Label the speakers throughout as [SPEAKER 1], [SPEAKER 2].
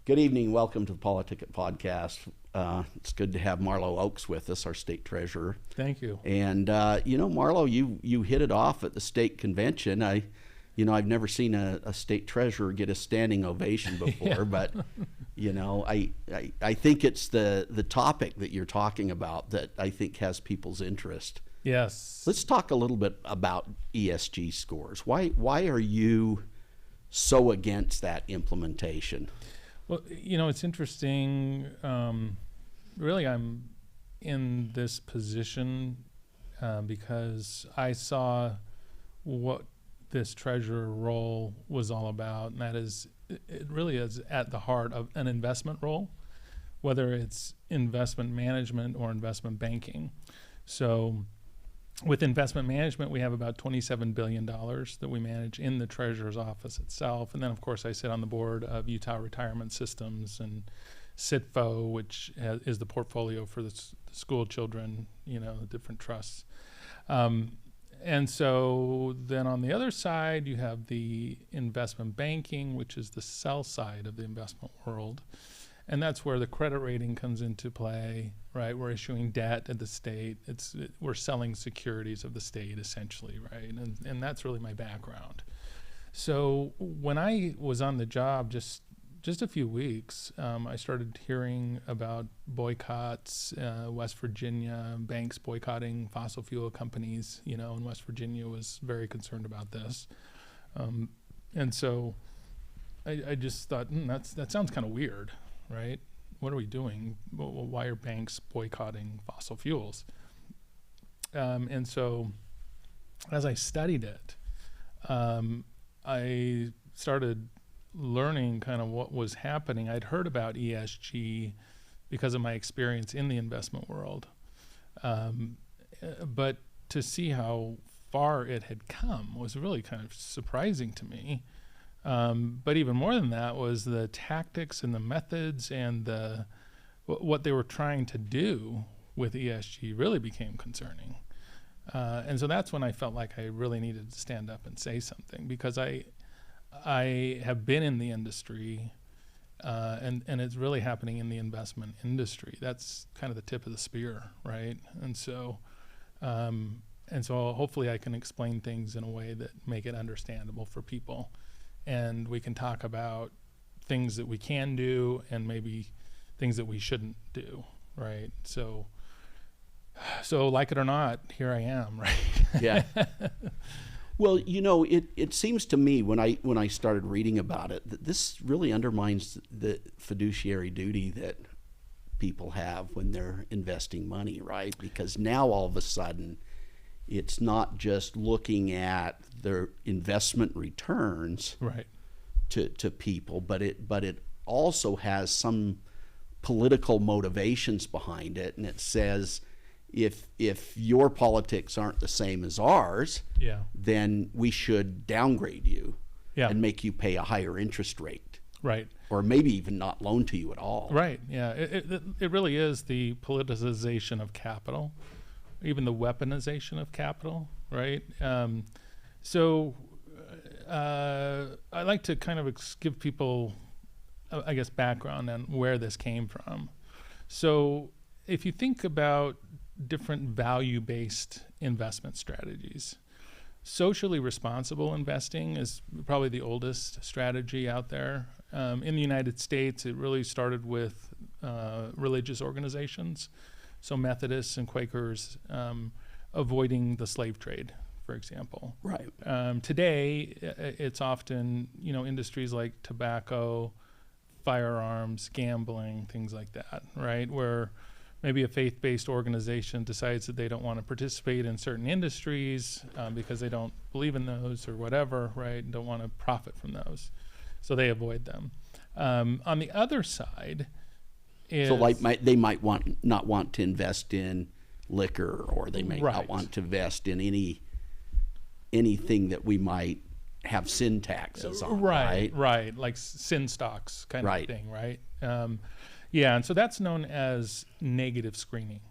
[SPEAKER 1] Good evening. Welcome to the PoliticIt podcast. It's good to have Marlo Oakes with us, our state treasurer.
[SPEAKER 2] Thank you.
[SPEAKER 1] And Marlo, you hit it off at the state convention. I've never seen a state treasurer get a standing ovation before,
[SPEAKER 2] Yeah.
[SPEAKER 1] but I think it's the topic that you're talking about that I think has people's interest.
[SPEAKER 2] Yes.
[SPEAKER 1] Let's talk a little bit about ESG scores. Why are you so against that implementation?
[SPEAKER 2] Well, it's interesting. Really, I'm in this position because I saw what this treasurer role was all about, and that is, it really is at the heart of an investment role, whether it's investment management or investment banking. So with investment management, we have about $27 billion that we manage in the treasurer's office itself. And then, of course, I sit on the board of Utah Retirement Systems and CITFO, which is the portfolio for the school children, the different trusts. And so then on the other side, you have the investment banking, which is the sell side of the investment world. And that's where the credit rating comes into play, right? We're issuing debt at the state. We're selling securities of the state, essentially, right? And that's really my background. So when I was on the job just a few weeks, I started hearing about boycotts, West Virginia, banks boycotting fossil fuel companies, and West Virginia was very concerned about this. And so I just thought, that sounds kind of weird. Right? What are we doing? Why are banks boycotting fossil fuels? And so as I studied it, I started learning kind of what was happening. I'd heard about ESG because of my experience in the investment world. But to see how far it had come was really kind of surprising to me. But even more than that was the tactics and the methods and what they were trying to do with ESG really became concerning. And so that's when I felt like I really needed to stand up and say something, because I have been in the industry, and it's really happening in the investment industry. That's kind of the tip of the spear, right? And so hopefully I can explain things in a way that make it understandable for people. And we can talk about things that we can do and maybe things that we shouldn't do, right? So like it or not, here I am, right?
[SPEAKER 1] Yeah. Well, it seems to me when I started reading about it that this really undermines the fiduciary duty that people have when they're investing money, right? Because now all of a sudden, it's not just looking at their investment returns,
[SPEAKER 2] right,
[SPEAKER 1] to people, but it also has some political motivations behind it, and it says if your politics aren't the same as ours,
[SPEAKER 2] yeah,
[SPEAKER 1] then we should downgrade you,
[SPEAKER 2] yeah,
[SPEAKER 1] and make you pay a higher interest rate,
[SPEAKER 2] right,
[SPEAKER 1] or maybe even not loan to you at all.
[SPEAKER 2] Right. Yeah. It really is the politicization of capital, even the weaponization of capital, right? So I like to kind of give people, I guess, background on where this came from. So if you think about different value-based investment strategies, socially responsible investing is probably the oldest strategy out there. In the United States, it really started with religious organizations. So Methodists and Quakers avoiding the slave trade, for example.
[SPEAKER 1] Right.
[SPEAKER 2] Today, it's often, industries like tobacco, firearms, gambling, things like that, right? Where maybe a faith-based organization decides that they don't want to participate in certain industries because they don't believe in those or whatever, right? And don't want to profit from those. So they avoid them. On the other side,
[SPEAKER 1] so they might not want to invest in liquor, or they may not want to invest in anything that we might have sin taxes on. Right.
[SPEAKER 2] Like sin stocks kind
[SPEAKER 1] of
[SPEAKER 2] thing, right? Yeah, and so that's known as negative screening,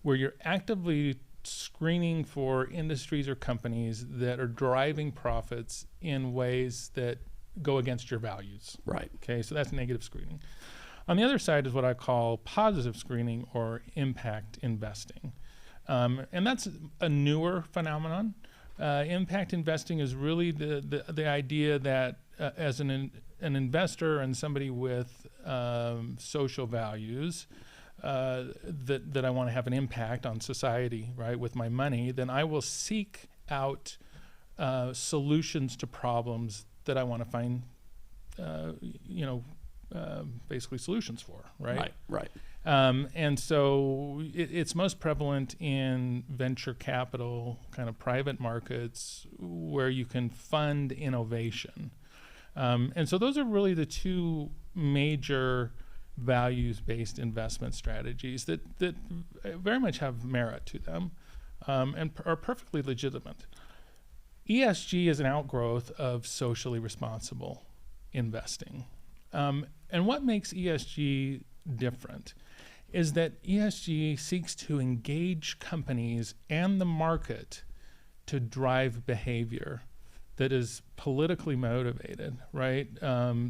[SPEAKER 2] where you're actively screening for industries or companies that are driving profits in ways that go against your values.
[SPEAKER 1] Right.
[SPEAKER 2] Okay, so that's negative screening. On the other side is what I call positive screening or impact investing. And that's a newer phenomenon. Impact investing is really the idea that as an investor and somebody with social values, that I want to have an impact on society, right, with my money, then I will seek out solutions to problems that I want to find, basically solutions for, right?
[SPEAKER 1] Right.
[SPEAKER 2] And so it's most prevalent in venture capital, kind of private markets, where you can fund innovation. And so those are really the two major values-based investment strategies that very much have merit to them, and are perfectly legitimate. ESG is an outgrowth of socially responsible investing. And what makes ESG different is that ESG seeks to engage companies and the market to drive behavior that is politically motivated, right?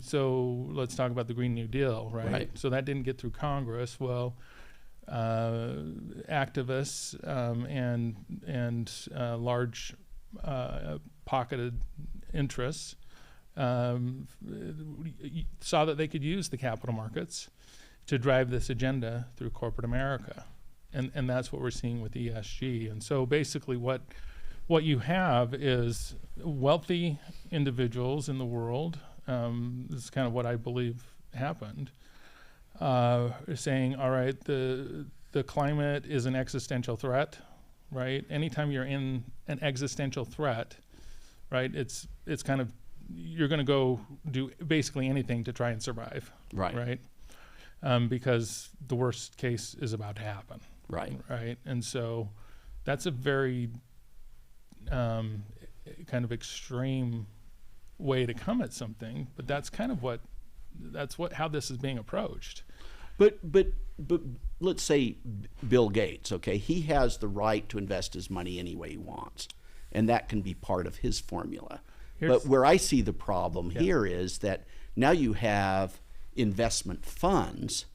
[SPEAKER 2] So let's talk about the Green New Deal, right? So that didn't get through Congress. Well, activists and large pocketed interests saw that they could use the capital markets to drive this agenda through corporate America. And that's what we're seeing with ESG. And so basically what you have is wealthy individuals in the world, this is kind of what I believe happened, saying, all right, the climate is an existential threat, right? Anytime you're in an existential threat, right, it's kind of, you're going to go do basically anything to try and survive, right? Because the worst case is about to happen, right? And so that's a very kind of extreme way to come at something, but that's kind of how this is being approached.
[SPEAKER 1] But let's say Bill Gates, okay, he has the right to invest his money any way he wants, and that can be part of his formula. But where I see the problem here is that now you have investment funds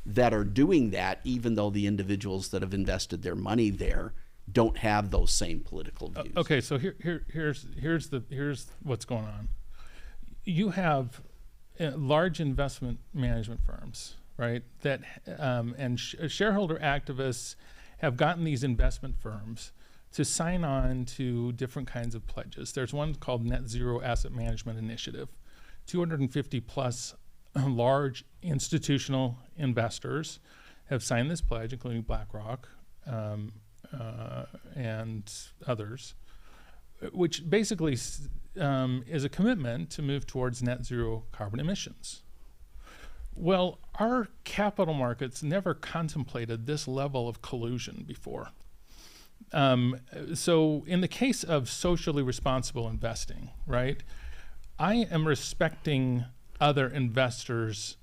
[SPEAKER 1] that are doing that, even though the individuals that have invested their money there don't have those same political views.
[SPEAKER 2] Okay, so here's what's going on. You have large investment management firms, right? That and shareholder activists have gotten these investment firms to sign on to different kinds of pledges. There's one called Net Zero Asset Management Initiative. 250 plus large institutional investors have signed this pledge, including BlackRock and others, which basically is a commitment to move towards net zero carbon emissions. Well, our capital markets never contemplated this level of collusion before. So in the case of socially responsible investing, right, I am respecting other investors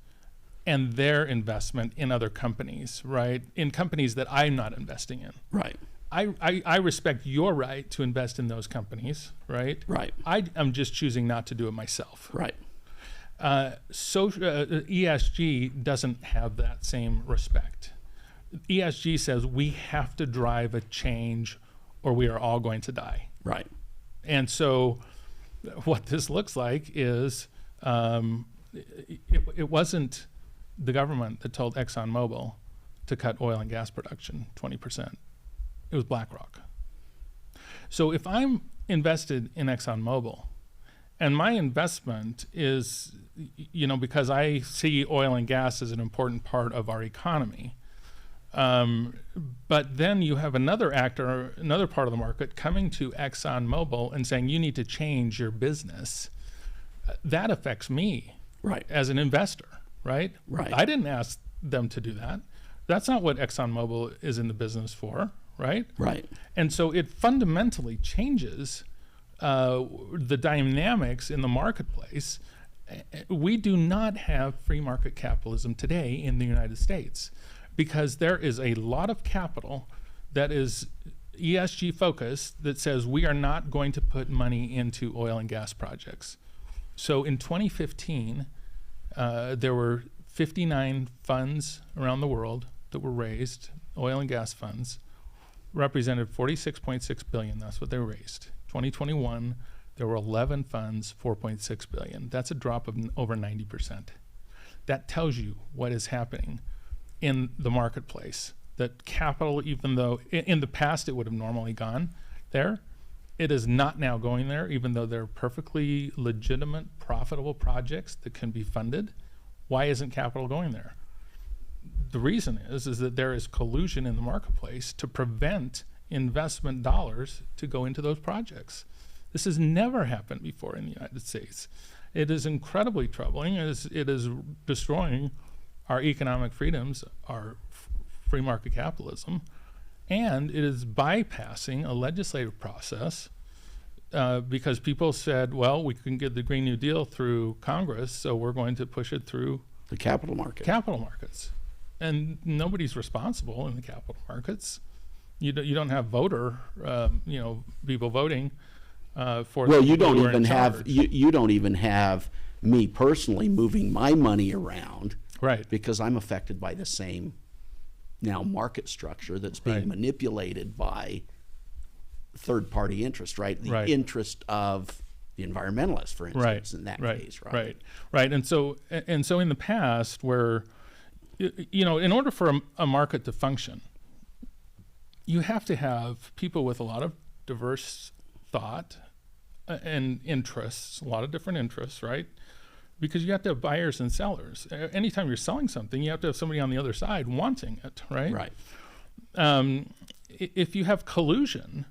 [SPEAKER 2] and their investment in other companies, right, in companies that I'm not investing in.
[SPEAKER 1] Right.
[SPEAKER 2] I respect your right to invest in those companies, right?
[SPEAKER 1] Right.
[SPEAKER 2] I'm just choosing not to do it myself.
[SPEAKER 1] Right.
[SPEAKER 2] ESG doesn't have that same respect. ESG says we have to drive a change or we are all going to die.
[SPEAKER 1] Right.
[SPEAKER 2] And so what this looks like is it wasn't the government that told ExxonMobil to cut oil and gas production 20%. It was BlackRock. So if I'm invested in ExxonMobil and my investment is, because I see oil and gas as an important part of our economy, but then you have another actor, another part of the market coming to ExxonMobil and saying you need to change your business. That affects me,
[SPEAKER 1] right,
[SPEAKER 2] as an investor, right?
[SPEAKER 1] Right.
[SPEAKER 2] I didn't ask them to do that. That's not what ExxonMobil is in the business for, right?
[SPEAKER 1] Right.
[SPEAKER 2] And so it fundamentally changes the dynamics in the marketplace. We do not have free market capitalism today in the United States, because there is a lot of capital that is ESG focused that says we are not going to put money into oil and gas projects. So in 2015, there were 59 funds around the world that were raised, oil and gas funds, represented 46.6 billion. That's what they raised. 2021, there were 11 funds, 4.6 billion. That's a drop of over 90%. That tells you what is happening in the marketplace. That capital, even though in the past it would have normally gone there, it is not now going there, even though they're perfectly legitimate, profitable projects that can be funded. Why isn't capital going there? The reason is that there is collusion in the marketplace to prevent investment dollars to go into those projects. This has never happened before in the United States. It is incredibly troubling. It is destroying our economic freedoms, our free market capitalism, and it is bypassing a legislative process because people said, well, we can get the Green New Deal through Congress, so we're going to push it through
[SPEAKER 1] the capital market.
[SPEAKER 2] Capital markets. And nobody's responsible in the capital markets. You don't have people voting for.
[SPEAKER 1] Well, you don't even have you don't even have me personally moving my money around,
[SPEAKER 2] right?
[SPEAKER 1] Because I'm affected by the same now market structure that's being manipulated by third-party interest, right? The interest of the environmentalists, for instance, in that case,
[SPEAKER 2] right. And so in the past, where in order for a market to function, you have to have people with a lot of diverse thought and interests, a lot of different interests, right? Because you have to have buyers and sellers. Anytime you're selling something, you have to have somebody on the other side wanting it, right?
[SPEAKER 1] Right.
[SPEAKER 2] If you have collusion,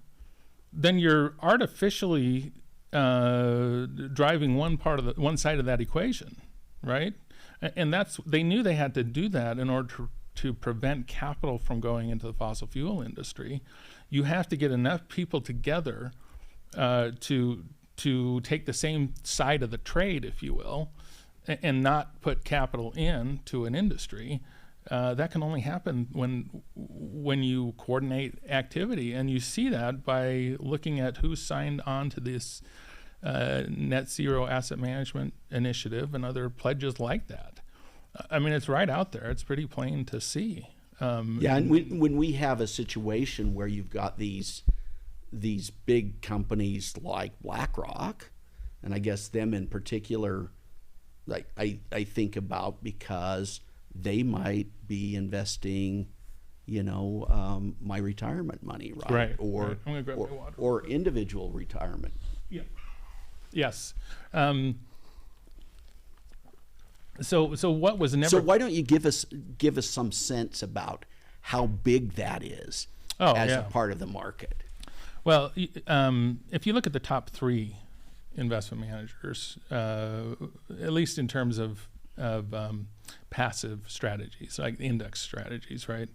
[SPEAKER 2] then you're artificially driving one side of that equation, right? And they knew they had to do that in order to prevent capital from going into the fossil fuel industry. You have to get enough people together to take the same side of the trade, if you will, and not put capital into an industry. That can only happen when you coordinate activity, and you see that by looking at who signed on to this net zero asset management initiative and other pledges like that. I mean, it's right out there. It's pretty plain to see.
[SPEAKER 1] And when we have a situation where you've got these big companies like BlackRock, and I guess them in particular, like I think about because they might be investing, my retirement money, right? Or
[SPEAKER 2] I'm gonna grab my water.
[SPEAKER 1] Or individual retirement.
[SPEAKER 2] Yeah. Yes. So what was never?
[SPEAKER 1] So why don't you give us some sense about how big that is as a part of the market?
[SPEAKER 2] Well, if you look at the top 3 investment managers, at least in terms of passive strategies, like index strategies, right?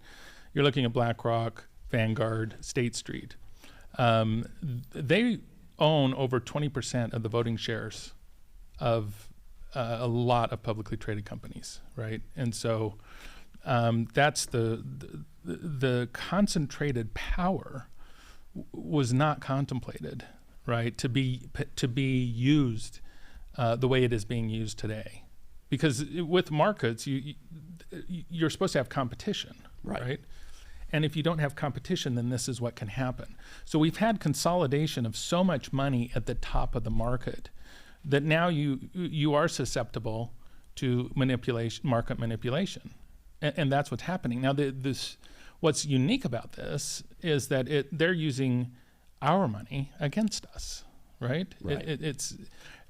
[SPEAKER 2] You're looking at BlackRock, Vanguard, State Street. They own over 20% of the voting shares of a lot of publicly traded companies, right? And so that's the concentrated power was not contemplated, right, to be used the way it is being used today. Because with markets, you're supposed to have competition, right? And if you don't have competition, then this is what can happen. So we've had consolidation of so much money at the top of the market that now you are susceptible to market manipulation. And that's what's happening. Now, what's unique about this is that they're using our money against us, right?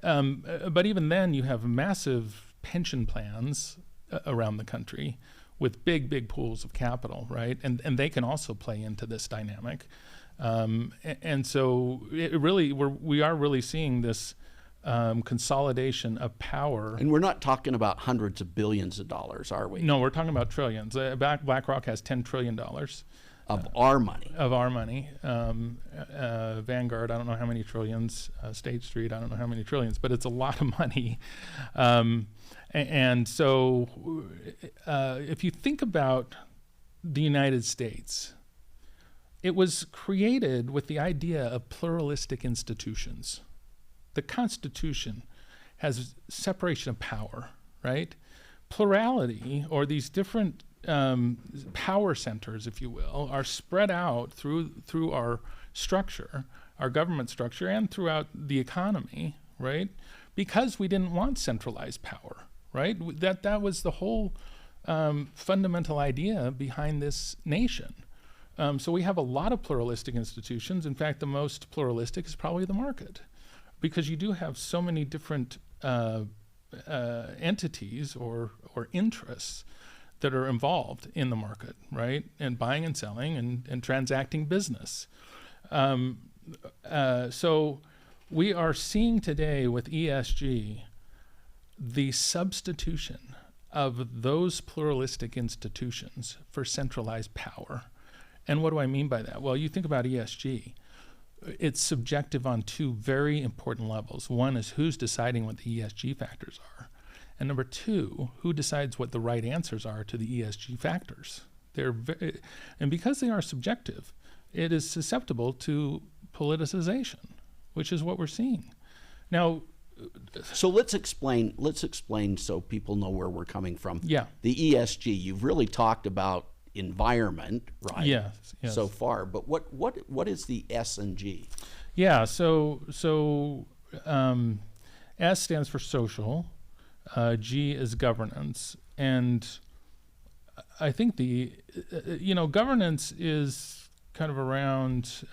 [SPEAKER 2] But even then, you have massive pension plans around the country with big pools of capital, right? And they can also play into this dynamic. And so we are really seeing this consolidation of power.
[SPEAKER 1] And we're not talking about hundreds of billions of dollars, are we?
[SPEAKER 2] No, we're talking about trillions. BlackRock has $10 trillion.
[SPEAKER 1] Of our money.
[SPEAKER 2] Of our money. Vanguard, I don't know how many trillions. State Street, I don't know how many trillions, but it's a lot of money. And so if you think about the United States, it was created with the idea of pluralistic institutions. The Constitution has separation of power, right? Plurality, or these different power centers, if you will, are spread out through our structure, our government structure, and throughout the economy, right? Because we didn't want centralized power, right? That was the whole fundamental idea behind this nation. So we have a lot of pluralistic institutions. In fact, the most pluralistic is probably the market, because you do have so many different entities or interests that are involved in the market, right? And buying and selling and transacting business. So we are seeing today with ESG the substitution of those pluralistic institutions for centralized power. And what do I mean by that? Well, you think about ESG. It's subjective on two very important levels. One is who's deciding what the ESG factors are. And number two, who decides what the right answers are to the ESG factors. And because they are subjective, it is susceptible to politicization, which is what we're seeing. Now,
[SPEAKER 1] so let's explain so people know where we're coming from.
[SPEAKER 2] Yeah.
[SPEAKER 1] The ESG, you've really talked about environment, right?
[SPEAKER 2] Yes.
[SPEAKER 1] So far, but what is the S and G?
[SPEAKER 2] Yeah, so S stands for social, G is governance, and I think the governance is kind of around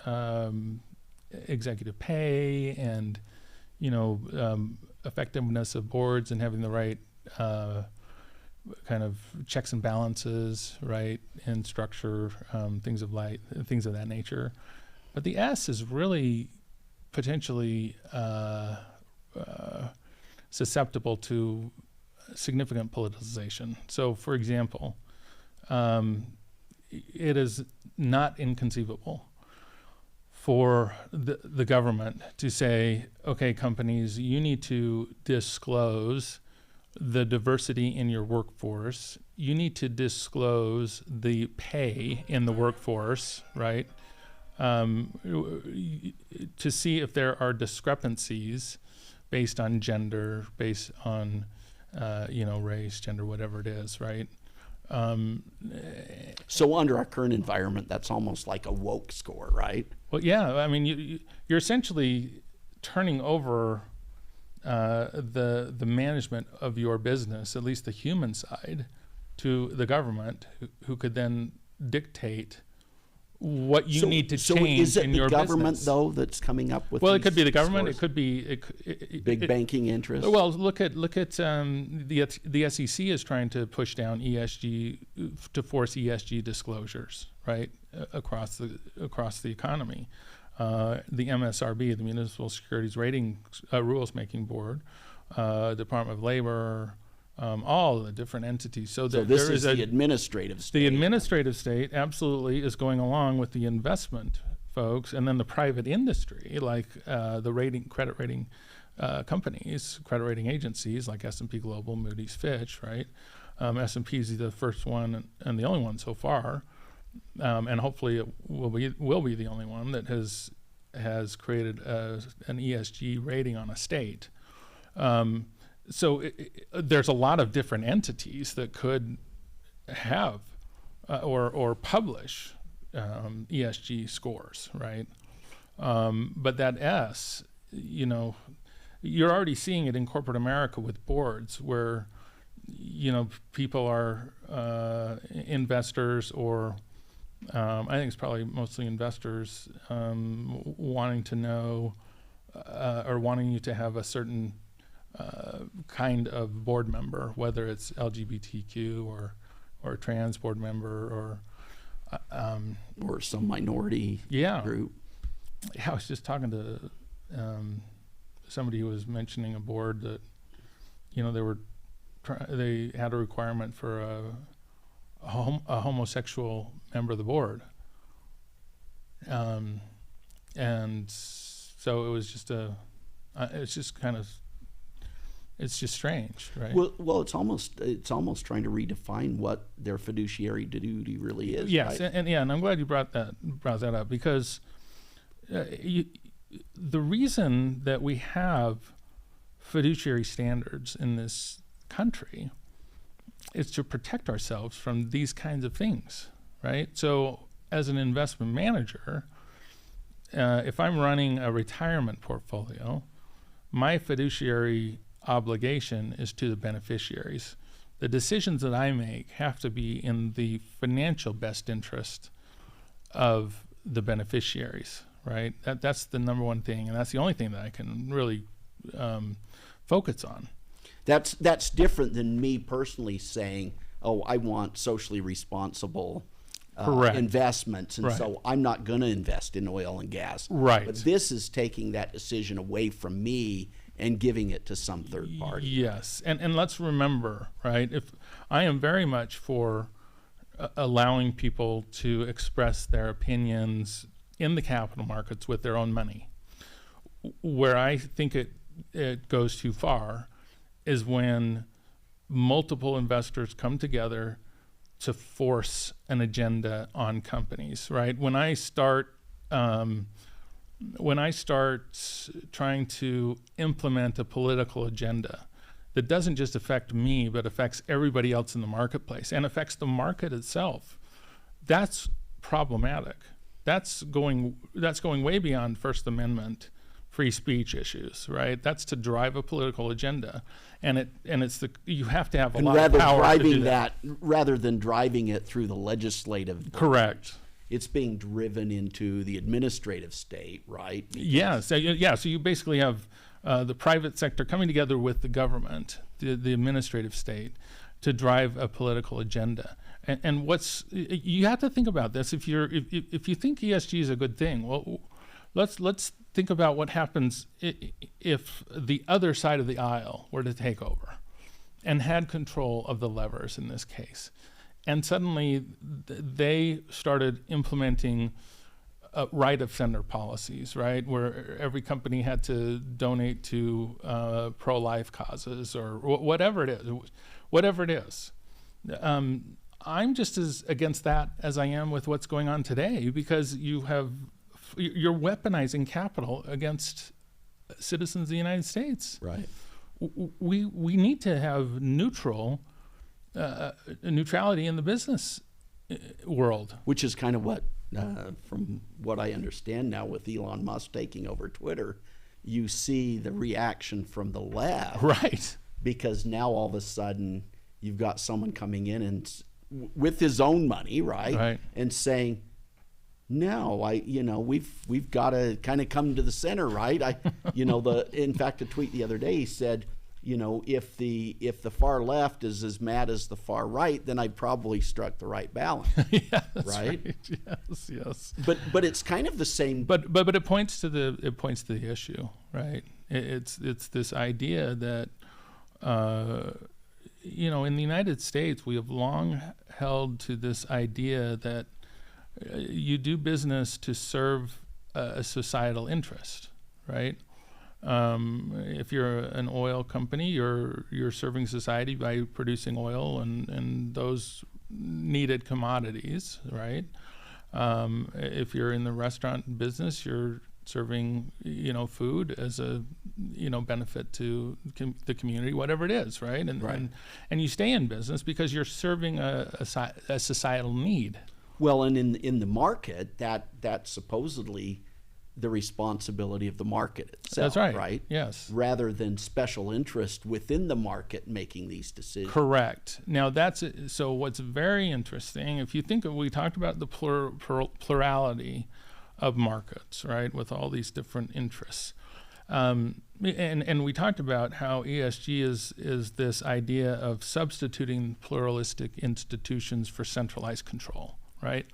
[SPEAKER 2] executive pay and effectiveness of boards and having the right kind of checks and balances, right, and structure, things of that nature. But the S is really potentially susceptible to significant politicization. So, for example, it is not inconceivable for the government to say, okay, companies, you need to disclose the diversity in your workforce. You need to disclose the pay in the workforce, right? To see if there are discrepancies based on gender, based on race, gender, whatever it is, right?
[SPEAKER 1] So under our current environment, that's almost like a woke score, right?
[SPEAKER 2] Well, yeah. I mean, you're essentially turning over the management of your business, at least the human side, to the government, who could then dictate what you need to change in your business. So is it the government,
[SPEAKER 1] though, that's coming up with?
[SPEAKER 2] Well, it could be the government.
[SPEAKER 1] Scores?
[SPEAKER 2] It could be
[SPEAKER 1] big banking interests.
[SPEAKER 2] Well, look at the SEC is trying to push down ESG, to force ESG disclosures, right, across the economy. The MSRB, the Municipal Securities Rating Rules Making Board, Department of Labor, all the different entities. So
[SPEAKER 1] this is the administrative state.
[SPEAKER 2] The administrative state absolutely is going along with the investment folks, and then the private industry, like the credit rating companies, credit rating agencies like S&P Global, Moody's, Fitch, right? S&P is the first one and the only one so far, and hopefully it will be the only one that has created an ESG rating on a state. So there's a lot of different entities that could have or publish ESG scores, right? But that S, you're already seeing it in corporate America with boards where, people are investors, or I think it's probably mostly investors wanting to know or wanting you to have a certain kind of board member, whether it's LGBTQ or trans board member
[SPEAKER 1] or some minority group.
[SPEAKER 2] Yeah, I was just talking to somebody who was mentioning a board that they had a requirement for a homosexual member of the board, and so it was just it's just strange, right?
[SPEAKER 1] Well, it's almost trying to redefine what their fiduciary duty really is.
[SPEAKER 2] Yes,
[SPEAKER 1] right?
[SPEAKER 2] and I'm glad you brought that up, because the reason that we have fiduciary standards in this country is to protect ourselves from these kinds of things, right? So as an investment manager, if I'm running a retirement portfolio, my fiduciary obligation is to the beneficiaries. The decisions that I make have to be in the financial best interest of the beneficiaries, right? That's the number one thing, and that's the only thing that I can really focus on.
[SPEAKER 1] That's different than me personally saying, oh, I want socially responsible investments, and so I'm not going to invest in oil and gas.
[SPEAKER 2] Right.
[SPEAKER 1] But this is taking that decision away from me and giving it to some third party.
[SPEAKER 2] Yes, and let's remember, right, if I am very much for allowing people to express their opinions in the capital markets with their own money. Where I think it goes too far is when multiple investors come together to force an agenda on companies, right? When I start trying to implement a political agenda that doesn't just affect me, but affects everybody else in the marketplace and affects the market itself, that's problematic. That's going way beyond First Amendment free speech issues, right? That's to drive a political agenda, and you have to have a lot of power to do that.
[SPEAKER 1] Rather than driving it through the legislative.
[SPEAKER 2] Correct.
[SPEAKER 1] It's being driven into the administrative state, right?
[SPEAKER 2] Yes. So you basically have the private sector coming together with the government, the administrative state, to drive a political agenda. And you have to think about this. If you think ESG is a good thing, well, let's think about what happens if the other side of the aisle were to take over and had control of the levers in this case. And suddenly they started implementing right of center policies, right? Where every company had to donate to pro-life causes or whatever it is. I'm just as against that as I am with what's going on today, because you're weaponizing capital against citizens of the United States.
[SPEAKER 1] Right.
[SPEAKER 2] We need to have neutrality in the business world.
[SPEAKER 1] Which is kind of what, from what I understand now with Elon Musk taking over Twitter, you see the reaction from the left.
[SPEAKER 2] Right.
[SPEAKER 1] Because now all of a sudden you've got someone coming in and with his own money, right? And saying, no, we've got to kind of come to the center, right? In fact, a tweet the other day said, if the far left is as mad as the far right, then I probably struck the right balance.
[SPEAKER 2] Yeah, that's
[SPEAKER 1] right?
[SPEAKER 2] Yes.
[SPEAKER 1] But it's kind of the same.
[SPEAKER 2] But it points to the issue, right? It's this idea that in the United States we have long held to this idea that you do business to serve a societal interest, right? If you're an oil company, you're serving society by producing oil and those needed commodities, right? If you're in the restaurant business, you're serving food as a benefit to the community, whatever it is, right? And you stay in business because you're serving a societal need.
[SPEAKER 1] Well, and in the market, that's supposedly the responsibility of the market itself.
[SPEAKER 2] That's right.
[SPEAKER 1] Right?
[SPEAKER 2] Yes.
[SPEAKER 1] Rather than special interest within the market making these decisions.
[SPEAKER 2] Correct. Now so what's very interesting, if you think we talked about the plurality of markets, right, with all these different interests. And we talked about how ESG is this idea of substituting pluralistic institutions for centralized control, right?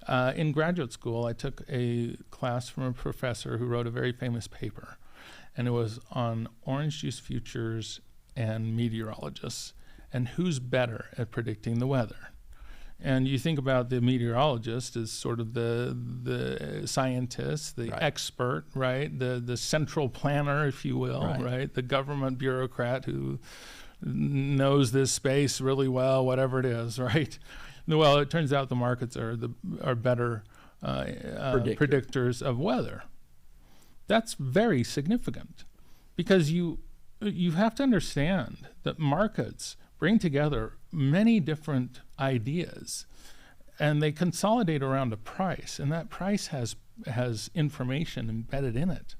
[SPEAKER 2] In graduate school, I took a class from a professor who wrote a very famous paper, and it was on orange juice futures and meteorologists, and who's better at predicting the weather. And you think about the meteorologist as sort of the scientist, the expert, right? The central planner, if you will, right? The government bureaucrat who knows this space really well, whatever it is, right? Well, it turns out the markets are better predictors of weather. That's very significant, because you have to understand that markets bring together many different ideas, and they consolidate around a price, and that price has information embedded in it,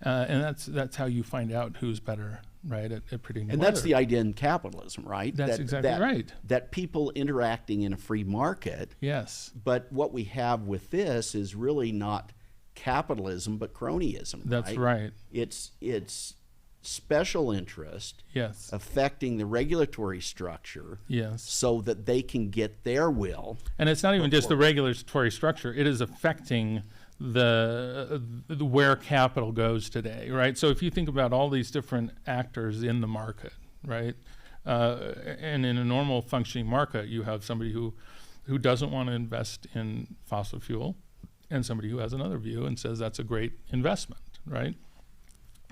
[SPEAKER 2] and that's how you find out who's better, right, at predicting
[SPEAKER 1] and
[SPEAKER 2] weather.
[SPEAKER 1] that's the idea in capitalism, right?
[SPEAKER 2] That's exactly right.
[SPEAKER 1] That people interacting in a free market.
[SPEAKER 2] Yes.
[SPEAKER 1] But what we have with this is really not capitalism, but cronyism.
[SPEAKER 2] That's right.
[SPEAKER 1] It's special interest.
[SPEAKER 2] Yes.
[SPEAKER 1] Affecting the regulatory structure.
[SPEAKER 2] Yes.
[SPEAKER 1] So that they can get their will.
[SPEAKER 2] And it's not even just the regulatory structure. It is affecting the where capital goes today, right? So if you think about all these different actors in the market, right? And in a normal functioning market, you have somebody who doesn't want to invest in fossil fuel, and somebody who has another view and says that's a great investment, right?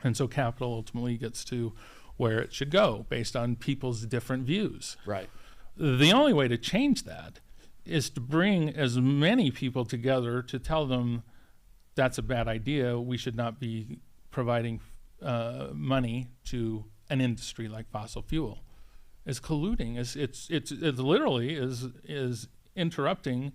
[SPEAKER 2] And so capital ultimately gets to where it should go based on people's different views.
[SPEAKER 1] Right.
[SPEAKER 2] The only way to change that is to bring as many people together to tell them that's a bad idea. We should not be providing money to an industry like fossil fuel. It's colluding. It literally is interrupting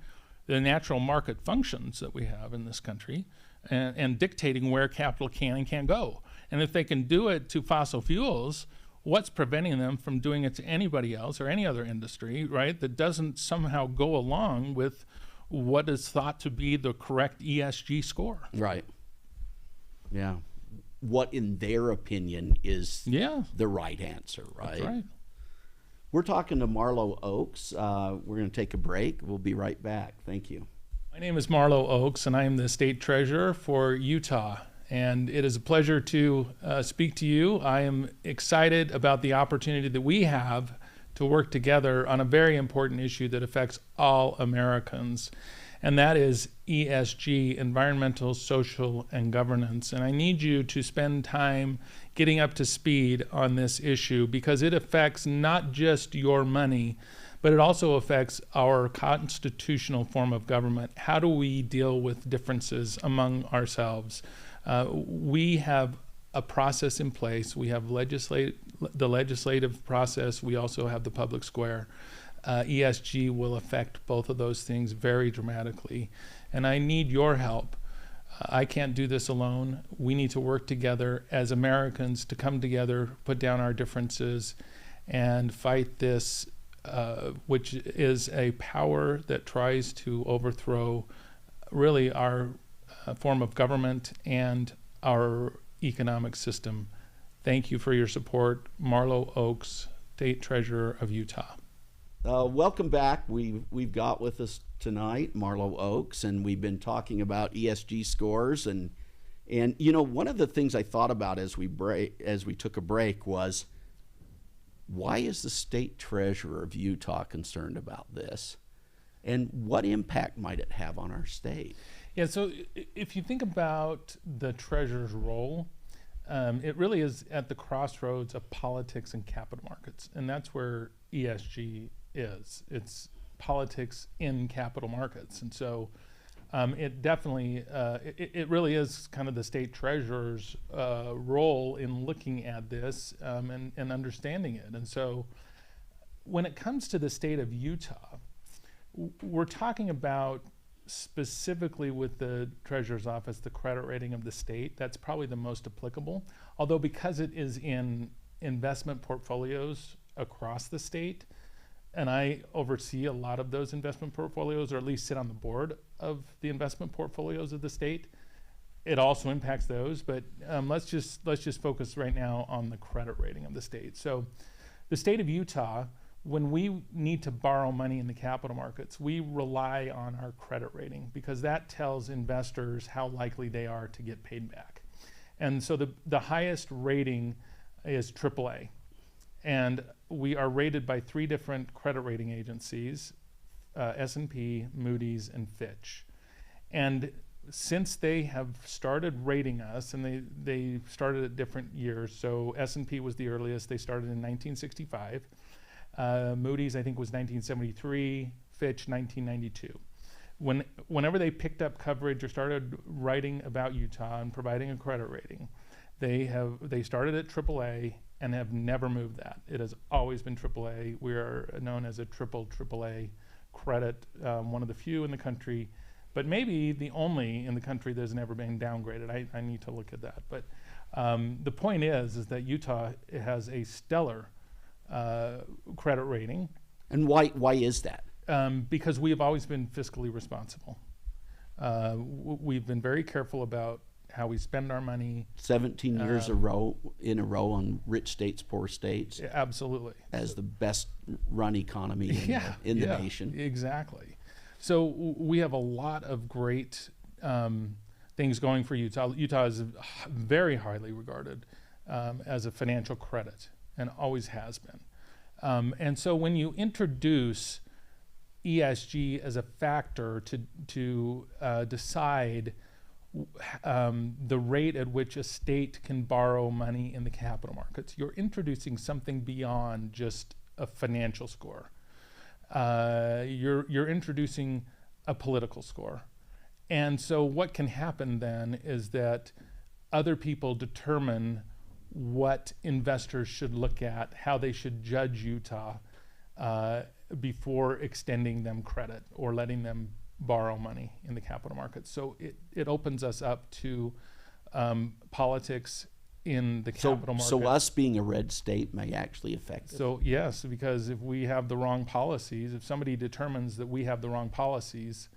[SPEAKER 2] the natural market functions that we have in this country, and dictating where capital can and can't go. And if they can do it to fossil fuels, what's preventing them from doing it to anybody else or any other industry, right, that doesn't somehow go along with what is thought to be the correct ESG score?
[SPEAKER 1] Right. Yeah. What, in their opinion, is the right answer, right?
[SPEAKER 2] That's right.
[SPEAKER 1] We're talking to Marlo Oakes. We're going to take a break. We'll be right back. Thank you.
[SPEAKER 2] My name is Marlo Oakes, and I am the state treasurer for Utah. And it is a pleasure to speak to you. I am excited about the opportunity that we have to work together on a very important issue that affects all Americans, and that is ESG, environmental, social, and governance. And I need you to spend time getting up to speed on this issue, because it affects not just your money, but it also affects our constitutional form of government. How do we deal with differences among ourselves? We have a process in place. We have the legislative process. We also have the public square. ESG will affect both of those things very dramatically. And I need your help. I can't do this alone. We need to work together as Americans to come together, put down our differences, and fight this, which is a power that tries to overthrow really our form of government and our economic system. Thank you for your support. Marlo Oakes, State Treasurer of Utah.
[SPEAKER 1] Welcome back. We've got with us tonight Marlo Oakes, and we've been talking about ESG scores, and you know, one of the things I thought about as we took a break was, why is the state treasurer of Utah concerned about this, and what impact might it have on our state?
[SPEAKER 2] Yeah, so if you think about the treasurer's role, it really is at the crossroads of politics and capital markets, and that's where ESG is. It's politics in capital markets, and so it definitely, it really is kind of the state treasurer's role in looking at this and understanding it. And so when it comes to the state of Utah, we're talking about specifically with the treasurer's office, the credit rating of the state. That's probably the most applicable, although because it is in investment portfolios across the state, and I oversee a lot of those investment portfolios, or at least sit on the board of the investment portfolios of the state, it also impacts those. But let's just focus right now on the credit rating of the state. So the state of Utah, when we need to borrow money in the capital markets, we rely on our credit rating, because that tells investors how likely they are to get paid back. And so the highest rating is AAA. And we are rated by 3 different credit rating agencies, S&P, Moody's, and Fitch. And since they have started rating us, and they started at different years, so S&P was the earliest, they started in 1965. Moody's, I think, was 1973, Fitch, 1992. Whenever they picked up coverage or started writing about Utah and providing a credit rating, They started at AAA and have never moved that. It has always been AAA. We are known as a AAA credit, one of the few in the country, but maybe the only in the country that's never been downgraded. I need to look at that. But the point is that Utah has a stellar credit rating.
[SPEAKER 1] And why is that?
[SPEAKER 2] Because we have always been fiscally responsible. We've been very careful about how we spend our money.
[SPEAKER 1] 17 years in a row on rich states, poor states.
[SPEAKER 2] Absolutely.
[SPEAKER 1] As the best run economy in the nation.
[SPEAKER 2] Exactly. So we have a lot of great things going for Utah. Utah is very highly regarded as a financial credit and always has been. And so when you introduce ESG as a factor to decide the rate at which a state can borrow money in the capital markets, you're introducing something beyond just a financial score. You're introducing a political score. And so what can happen then is that other people determine what investors should look at, how they should judge Utah before extending them credit or letting them borrow money in the capital markets. So it opens us up to politics in the capital market.
[SPEAKER 1] So us being a red state may actually affect it.
[SPEAKER 2] So yes, because if we have the wrong policies, if somebody determines that we have the wrong policies,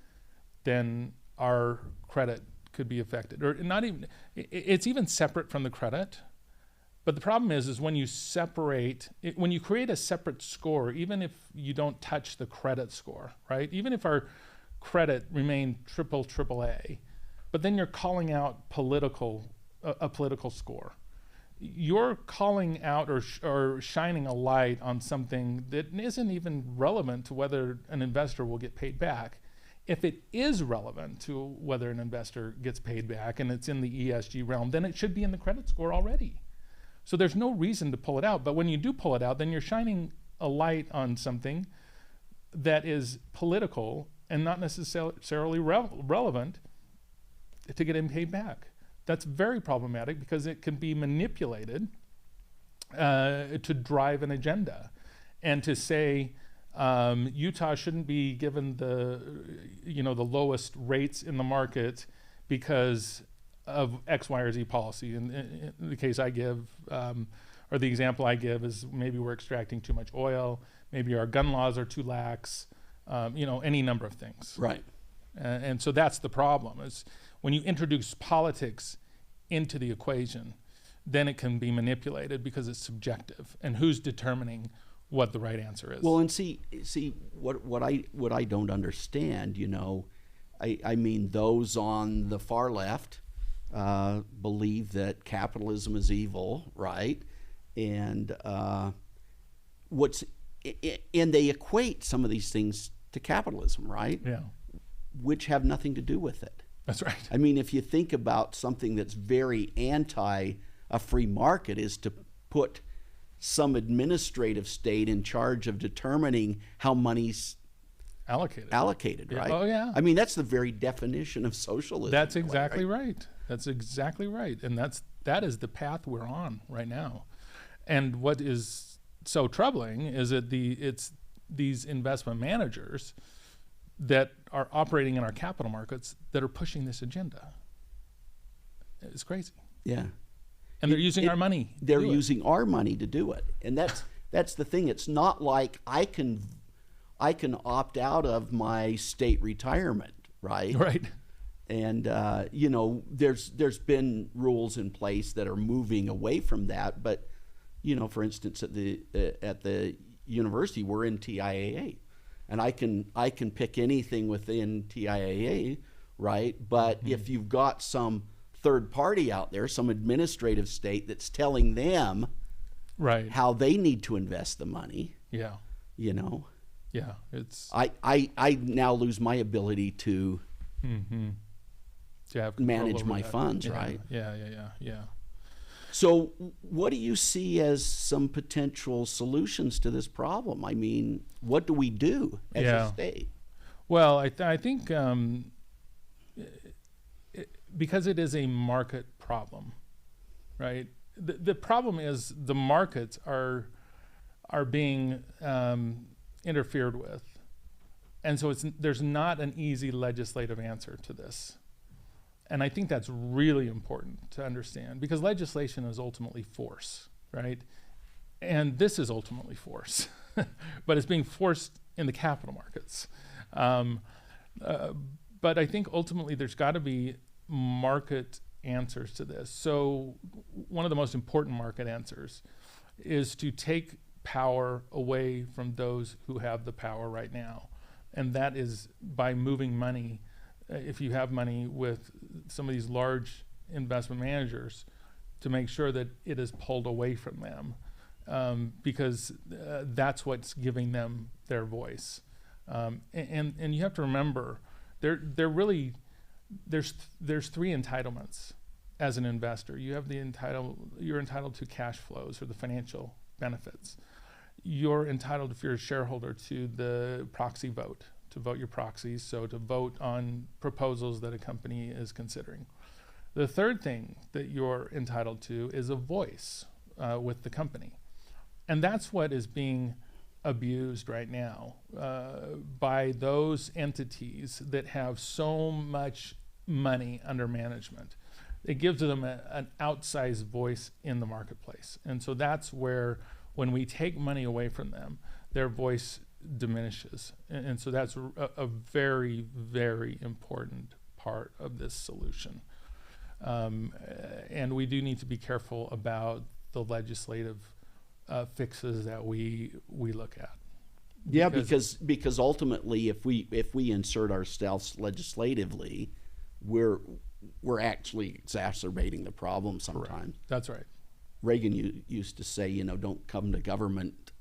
[SPEAKER 2] then our credit could be affected. Or not even, it's even separate from the credit. But the problem is when you separate, when you create a separate score, even if you don't touch the credit score, right? Even if our credit remained AAA, but then you're calling out a political score. You're calling out or shining a light on something that isn't even relevant to whether an investor will get paid back. If it is relevant to whether an investor gets paid back and it's in the ESG realm, then it should be in the credit score already. So there's no reason to pull it out. But when you do pull it out, then you're shining a light on something that is political and not necessarily relevant to get him paid back. That's very problematic because it can be manipulated to drive an agenda and to say Utah shouldn't be given the lowest rates in the market because of X, Y, or Z policy. In the case I give, or the example I give is maybe we're extracting too much oil, maybe our gun laws are too lax, any number of things.
[SPEAKER 1] Right.
[SPEAKER 2] And so that's the problem, is when you introduce politics into the equation, then it can be manipulated because it's subjective. And who's determining what the right answer is?
[SPEAKER 1] Well, and see what I don't understand, I mean, those on the far left believe that capitalism is evil, right? And and they equate some of these things to capitalism, right?
[SPEAKER 2] Yeah.
[SPEAKER 1] Which have nothing to do with it.
[SPEAKER 2] That's right.
[SPEAKER 1] I mean, if you think about something that's very anti a free market is to put some administrative state in charge of determining how money's allocated, right?
[SPEAKER 2] Oh, yeah.
[SPEAKER 1] I mean, that's the very definition of socialism.
[SPEAKER 2] That's exactly right. That's exactly right. And that is the path we're on right now. And what is so troubling is that it's these investment managers that are operating in our capital markets that are pushing this agenda. It's crazy.
[SPEAKER 1] Yeah.
[SPEAKER 2] And they're using our money.
[SPEAKER 1] They're using our money to do it. And that's the thing. It's not like I can opt out of my state retirement, right?
[SPEAKER 2] Right.
[SPEAKER 1] And there's been rules in place that are moving away from that. But for instance, at the university, we're in TIAA, and I can pick anything within TIAA, right? But if you've got some third party out there, some administrative state that's telling them
[SPEAKER 2] right
[SPEAKER 1] how they need to invest the money,
[SPEAKER 2] yeah, it's
[SPEAKER 1] I now lose my ability to
[SPEAKER 2] have
[SPEAKER 1] manage my
[SPEAKER 2] that.
[SPEAKER 1] funds,
[SPEAKER 2] Yeah,
[SPEAKER 1] right?
[SPEAKER 2] Yeah.
[SPEAKER 1] So what do you see as some potential solutions to this problem? I mean, what do we do as a state?
[SPEAKER 2] Well, I think because it is a market problem, right? The problem is the markets are being interfered with. And so there's not an easy legislative answer to this. And I think that's really important to understand, because legislation is ultimately force, right? And this is ultimately force, but it's being forced in the capital markets. But I think ultimately there's got to be market answers to this. So one of the most important market answers is to take power away from those who have the power right now. And that is by moving money. If you have money with some of these large investment managers, to make sure that it is pulled away from them, because that's what's giving them their voice. And you have to remember, they're really there's three entitlements as an investor. You're entitled to cash flows or the financial benefits. You're entitled, if you're a shareholder, to the proxy vote, to vote your proxies, so to vote on proposals that a company is considering. The third thing that you're entitled to is a voice with the company. And that's what is being abused right now by those entities that have so much money under management. It gives them an outsized voice in the marketplace. And so that's where, when we take money away from them, their voice diminishes. And so that's a very, very important part of this solution. And we do need to be careful about the legislative fixes that we look at.
[SPEAKER 1] Yeah, because ultimately, if we insert ourselves legislatively, we're actually exacerbating the problem sometimes.
[SPEAKER 2] Correct. That's right.
[SPEAKER 1] Reagan used to say, don't come to government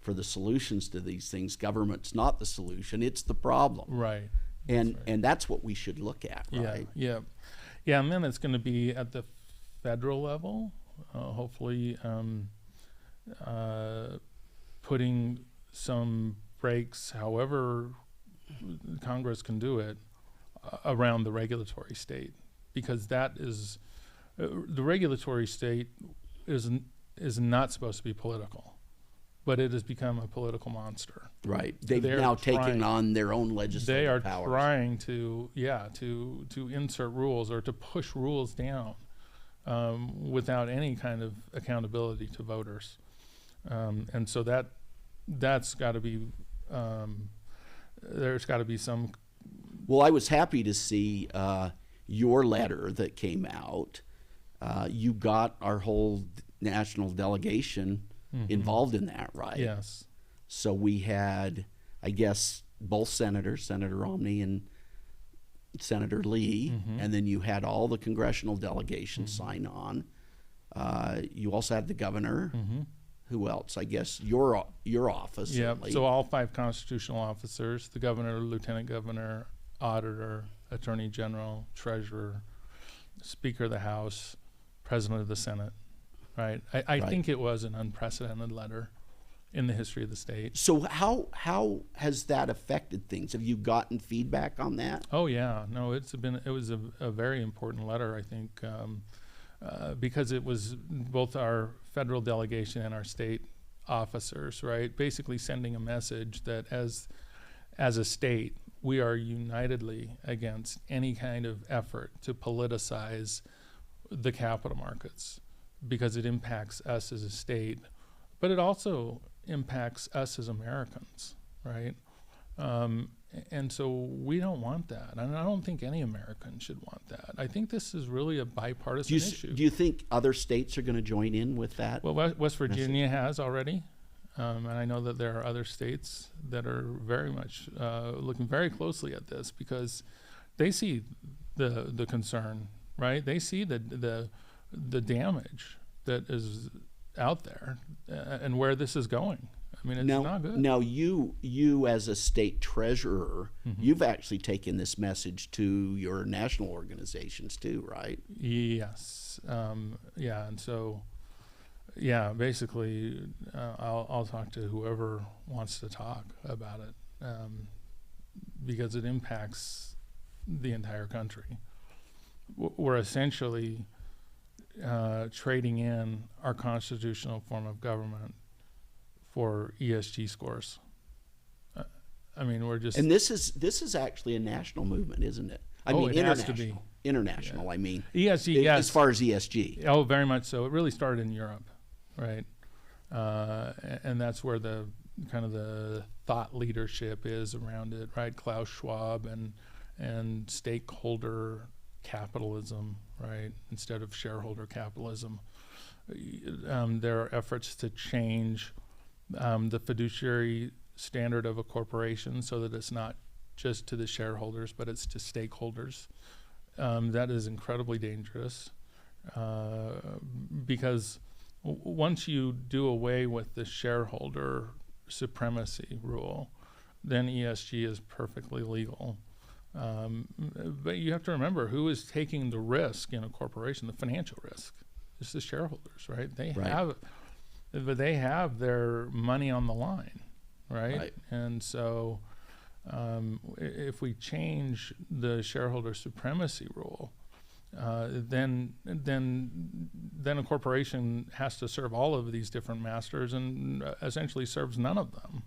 [SPEAKER 1] for the solutions to these things. Government's not the solution; it's the problem.
[SPEAKER 2] Right.
[SPEAKER 1] And that's what we should look at. Right.
[SPEAKER 2] Yeah. And then it's going to be at the federal level, hopefully, putting some brakes, however Congress can do it, around the regulatory state, because that is the regulatory state is not supposed to be political, but it has become a political monster.
[SPEAKER 1] Right. They've now taken on their own legislative powers.
[SPEAKER 2] They are trying to insert rules or to push rules down without any kind of accountability to voters. And so that's got to be, there's got to be some.
[SPEAKER 1] Well, I was happy to see your letter that came out. You got our whole national delegation involved in that, right?
[SPEAKER 2] Yes.
[SPEAKER 1] So we had, I guess, both senators, Senator Romney and Senator Lee, and then you had all the congressional delegations sign on. You also had the governor. Who else? I guess your office.
[SPEAKER 2] Yeah.
[SPEAKER 1] Certainly.
[SPEAKER 2] So all 5 constitutional officers: the governor, lieutenant governor, auditor, attorney general, treasurer, speaker of the House, president of the Senate. Right. I think it was an unprecedented letter in the history of the state.
[SPEAKER 1] So how has that affected things? Have you gotten feedback on that?
[SPEAKER 2] Oh yeah, no, it was a very important letter, I think, because it was both our federal delegation and our state officers, right, basically sending a message that as a state, we are unitedly against any kind of effort to politicize the capital markets, because it impacts us as a state, but it also impacts us as Americans, right? And so we don't want that. And I don't think any American should want that. I think this is really a bipartisan issue.
[SPEAKER 1] Do you think other states are going to join in with that?
[SPEAKER 2] Well, West Virginia has already. And I know that there are other states that are very much looking very closely at this, because they see the concern, right? They see the damage that is out there and where this is going. I mean, it's not good.
[SPEAKER 1] Now, you as a state treasurer, you've actually taken this message to your national organizations too, right?
[SPEAKER 2] Yes. And so, basically, I'll talk to whoever wants to talk about it, because it impacts the entire country. We're essentially, trading in our constitutional form of government for ESG scores. I mean, we're just...
[SPEAKER 1] And this is actually a national movement, isn't it? I mean,
[SPEAKER 2] it has to be.
[SPEAKER 1] International, yeah. I mean.
[SPEAKER 2] ESG, yes.
[SPEAKER 1] As far as ESG.
[SPEAKER 2] Oh, very much so. It really started in Europe, right? And that's where the kind of the thought leadership is around it, right? Klaus Schwab and stakeholder capitalism, right? Instead of shareholder capitalism. There are efforts to change the fiduciary standard of a corporation so that it's not just to the shareholders, but it's to stakeholders. That is incredibly dangerous because once you do away with the shareholder supremacy rule, then ESG is perfectly legal. But you have to remember who is taking the risk in a corporation, the financial risk. It's the shareholders, right? They have their money on the line, right? And so if we change the shareholder supremacy rule, then a corporation has to serve all of these different masters and essentially serves none of them.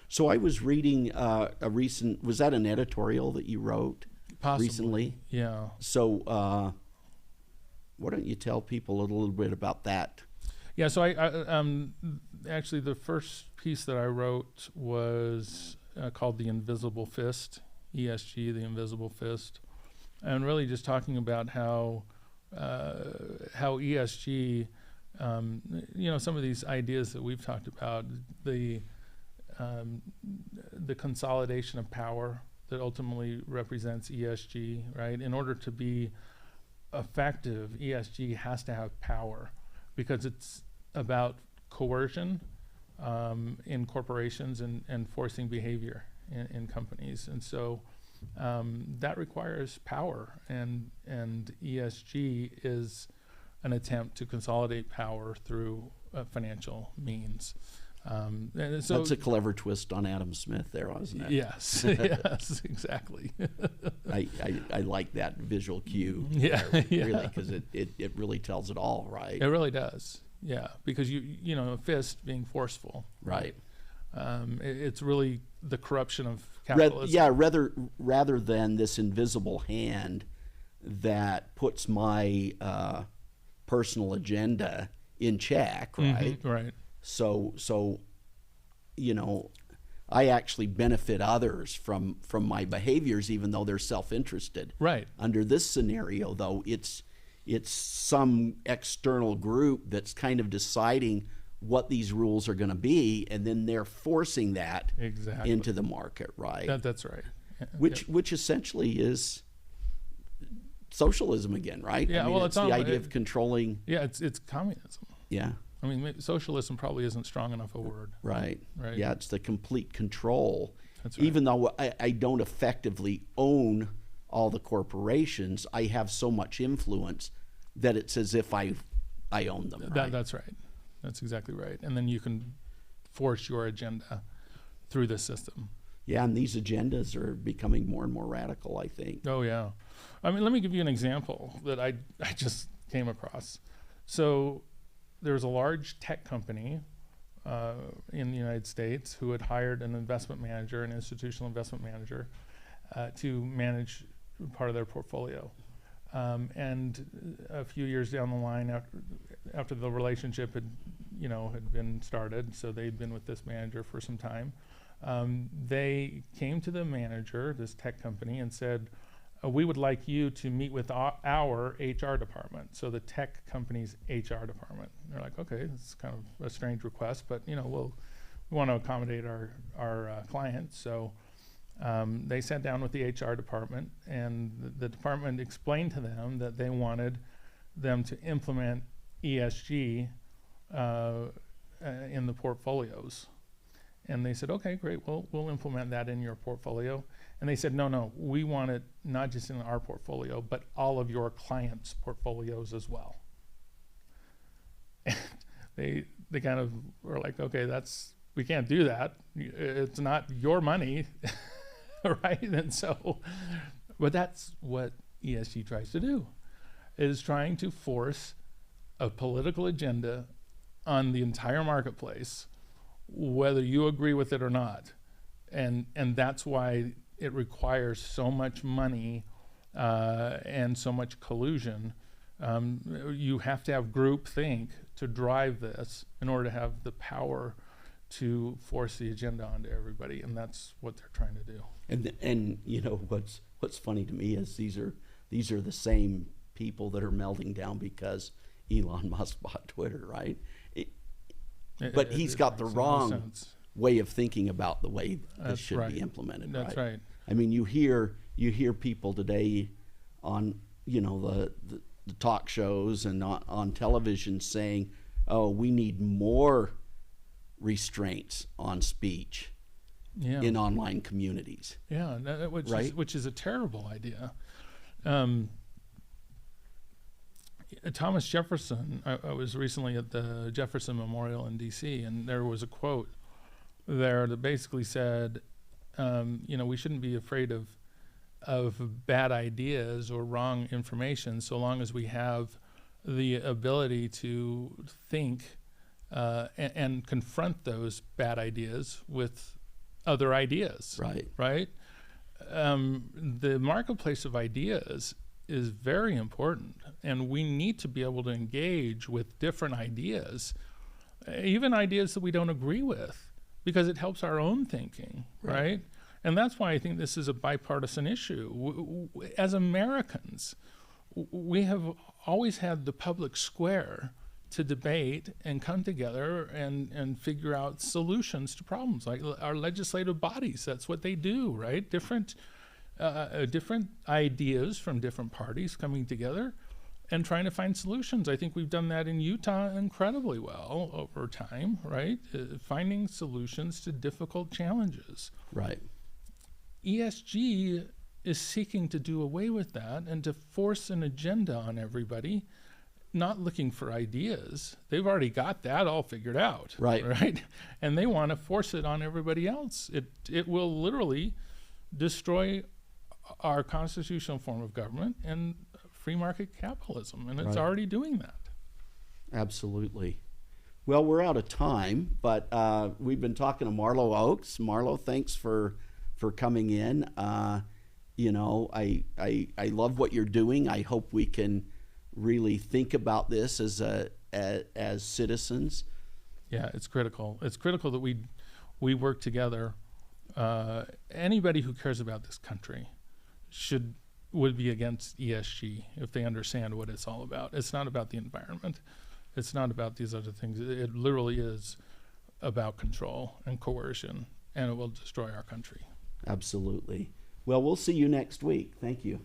[SPEAKER 1] So I was reading was that an editorial that you wrote?
[SPEAKER 2] Possibly.
[SPEAKER 1] Recently?
[SPEAKER 2] Yeah.
[SPEAKER 1] So why don't you tell people a little bit about that?
[SPEAKER 2] Yeah, so I actually the first piece that I wrote was called The Invisible Fist, ESG, The Invisible Fist, and really just talking about how ESG, some of these ideas that we've talked about, the consolidation of power that ultimately represents ESG, right? In order to be effective, ESG has to have power because it's about coercion in corporations and forcing behavior in companies. And so that requires power, and ESG is an attempt to consolidate power through financial means. And so
[SPEAKER 1] that's a clever twist on Adam Smith there, wasn't it?
[SPEAKER 2] Yes, yes, exactly.
[SPEAKER 1] I like that visual cue.
[SPEAKER 2] Yeah,
[SPEAKER 1] there,
[SPEAKER 2] yeah.
[SPEAKER 1] Really, because it really tells it all, right?
[SPEAKER 2] It really does. Yeah, because a fist being forceful.
[SPEAKER 1] Right.
[SPEAKER 2] It's really the corruption of capitalism.
[SPEAKER 1] Rather than this invisible hand that puts my personal agenda in check, right?
[SPEAKER 2] Mm-hmm, right.
[SPEAKER 1] So I actually benefit others from my behaviors, even though they're self-interested.
[SPEAKER 2] Right.
[SPEAKER 1] Under this scenario, though, it's some external group that's kind of deciding what these rules are going to be, and then they're forcing that into the market, right?
[SPEAKER 2] That's right. Yeah,
[SPEAKER 1] which essentially is socialism again, right?
[SPEAKER 2] Yeah,
[SPEAKER 1] I mean, it's the idea of controlling.
[SPEAKER 2] Yeah, it's communism.
[SPEAKER 1] Yeah.
[SPEAKER 2] I mean, socialism probably isn't strong enough a word.
[SPEAKER 1] Right.
[SPEAKER 2] Right.
[SPEAKER 1] Yeah, it's the complete control.
[SPEAKER 2] That's right.
[SPEAKER 1] Even though I don't effectively own all the corporations, I have so much influence that it's as if I own them. Right?
[SPEAKER 2] That's right. That's exactly right. And then you can force your agenda through the system.
[SPEAKER 1] Yeah, and these agendas are becoming more and more radical, I think.
[SPEAKER 2] Oh, yeah. I mean, let me give you an example that I just came across. So there's a large tech company in the United States who had hired an investment manager, an institutional investment manager, to manage part of their portfolio. And a few years down the line, after the relationship had been started, so they'd been with this manager for some time, they came to the manager, this tech company, and said, we would like you to meet with our HR department, so the tech company's HR department. And they're like, okay, it's kind of a strange request, but we want to accommodate our clients. So they sat down with the HR department, and the department explained to them that they wanted them to implement ESG in the portfolios. And they said, okay, great, we'll implement that in your portfolio. And they said, no, we want it not just in our portfolio, but all of your clients' portfolios as well. And they kind of were like, okay, we can't do that. It's not your money, right? And so, but that's what ESG tries to do. It is trying to force a political agenda on the entire marketplace, whether you agree with it or not. And that's why it requires so much money and so much collusion. You have to have groupthink to drive this in order to have the power to force the agenda onto everybody, and that's what they're trying to do.
[SPEAKER 1] And you know what's funny to me is these are the same people that are melting down because Elon Musk bought Twitter, right? But he's got the wrong way of thinking about the way this should be implemented.
[SPEAKER 2] That's right.
[SPEAKER 1] I mean, you hear people today on the talk shows and on television saying, "Oh, we need more restraints on speech in online communities."
[SPEAKER 2] Yeah, which is a terrible idea. Thomas Jefferson, I was recently at the Jefferson Memorial in D.C., and there was a quote there that basically said, we shouldn't be afraid of bad ideas or wrong information so long as we have the ability to think and confront those bad ideas with other ideas. Right? The marketplace of ideas is very important, and we need to be able to engage with different ideas, even ideas that we don't agree with, because it helps our own thinking, right? And that's why I think this is a bipartisan issue. As Americans, we have always had the public square to debate and come together and figure out solutions to problems. Like our legislative bodies, that's what they do, right? Different ideas from different parties coming together and trying to find solutions. I think we've done that in Utah incredibly well over time, right? Finding solutions to difficult challenges.
[SPEAKER 1] Right.
[SPEAKER 2] ESG is seeking to do away with that and to force an agenda on everybody, not looking for ideas. They've already got that all figured out. Right? And they want to force it on everybody else. It will literally destroy our constitutional form of government and free market capitalism, and it's already doing that.
[SPEAKER 1] Absolutely. Well, we're out of time, but we've been talking to Marlo Oakes. Marlo, thanks for coming in. I love what you're doing. I hope we can really think about this as citizens.
[SPEAKER 2] Yeah, it's critical. It's critical that we work together. Anybody who cares about this country would be against ESG if they understand what it's all about. It's not about the environment. It's not about these other things. It literally is about control and coercion, and it will destroy our country.
[SPEAKER 1] Absolutely. Well, we'll see you next week. Thank you.